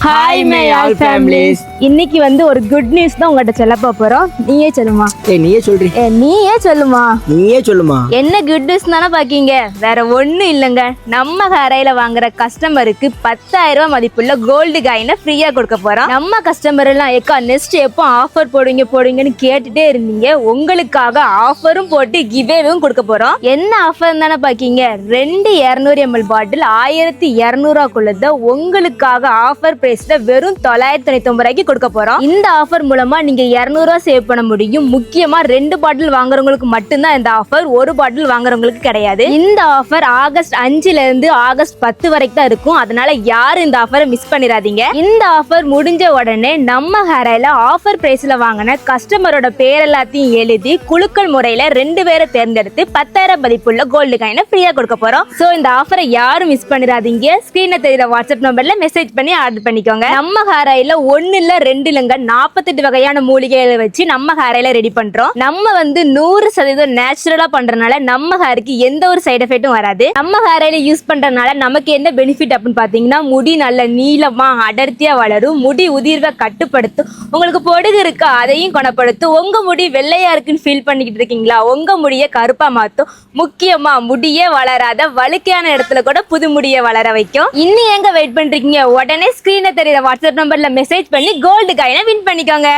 Hi my all families. இன்னைக்கு ஒரு good news தான் உங்கள்கிட்ட சொல்ல போறோம். நீயே சொல்லுமா? நீயே சொல்லுமா. என்ன குட் நியூஸ் தானே பாக்கீங்க? வேற ஒண்ணும் இல்லைங்க. நம்ம கரையில வாங்குற கஸ்டமருக்கு 10,000 ரூபாய் மதிப்புள்ள கோல்டு காயினை ஃப்ரீயா கொடுக்க போறோம். நம்ம கஸ்டமர் எல்லாம் ஏக்கா நெக்ஸ்ட் எப்போ ஆஃபர் போடுவீங்கன்னு கேட்டுட்டே இருந்தீங்க. உங்களுக்காக ஆஃபரும் போட்டு கிவேவும் கொடுக்க போறோம். என்ன ஆஃபர் தானே பாக்கீங்க? 2 200 ml பாட்டில் 1200 ரூபாய்க்குள்ளத உங்களுக்காக ஆஃபர் வெறும் 999 ரூபாய்க்கு கொடுக்க போறோம். இந்த ஆஃபர் மூலமா நீங்க 200 ரூபாய் சேவ் பண்ண முடியும். முக்கியமா 2 பாட்டில் வாங்குறவங்களுக்கு மட்டும்தான் இந்த ஆஃபர், 1 பாட்டில் வாங்குறவங்களுக்கு கிடையாது. இந்த ஆஃபர் ஆகஸ்ட் 5ல இருந்து ஆகஸ்ட் 10 வரைக்கும் தான் இருக்கும். அதனால யாரும் இந்த ஆஃபரை மிஸ் பண்ணிடாதீங்க. இந்த ஆஃபர் முடிஞ்ச உடனே நம்ம ஹேரையில ஆஃபர் பிரைஸ்ல வாங்கின கஸ்டமரோட பேர் எல்லாத்தையும் எழுதி குலுக்கல் முறையில 2 பேரை தேர்ந்தெடுத்து 10,000 மதிப்புள்ள கோல்டு காயினை ஃப்ரீயா கொடுக்க போறோம். சோ இந்த ஆஃபரை யாரும் மிஸ் பண்ணிடாதீங்க. ஸ்கிரீன்ல தெரியுற வாட்ஸ்அப் நம்பர்ல மெசேஜ் பண்ணி ஆர்டர் பண்ணிக்கோங்க. நம்ம ஹேர் ஆயில 1 இல்ல 2 இல்லங்க 48 வகையான மூலிகைகளை வச்சு நம்ம ஹேர் ஆயில ரெடி பண்றோம். நம்ம 100% நேச்சுரலா பண்றதுனால நம்ம ஹேருக்கு எந்த ஒரு சைடு எஃபெக்ட்டும் வராது. நம்ம ஹேர் ஆயில யூஸ் பண்றதுனால நமக்கு என்ன பெனிஃபிட் அப்படின்னு பாத்தீங்கன்னா, முடி நல்ல நீளமா அடர்த்தியா வளரும், முடி உதிர்வை கட்டுப்படுத்தும், உங்களுக்கு பொடுகு இருக்கா அதையும் குணப்படுத்தும், உங்க முடி வெள்ளையா இருக்குன்னு ஃபீல் பண்ணிக்கிட்டு இருக்கீங்களா உங்க முடிய கருப்பா மாத்தும், முக்கியமா முடியே வளராத வழுக்கையான இடத்துல கூட புது முடியை வளர வைக்கும். இன்னும் எங்க வெயிட் பண்றீங்க? உடனே ஸ்கிரீன்ல தெரியுற வாட்ஸ்அப் நம்பர்ல மெசேஜ் பண்ணி கோல்டு காயினை வின் பண்ணிக்கோங்க.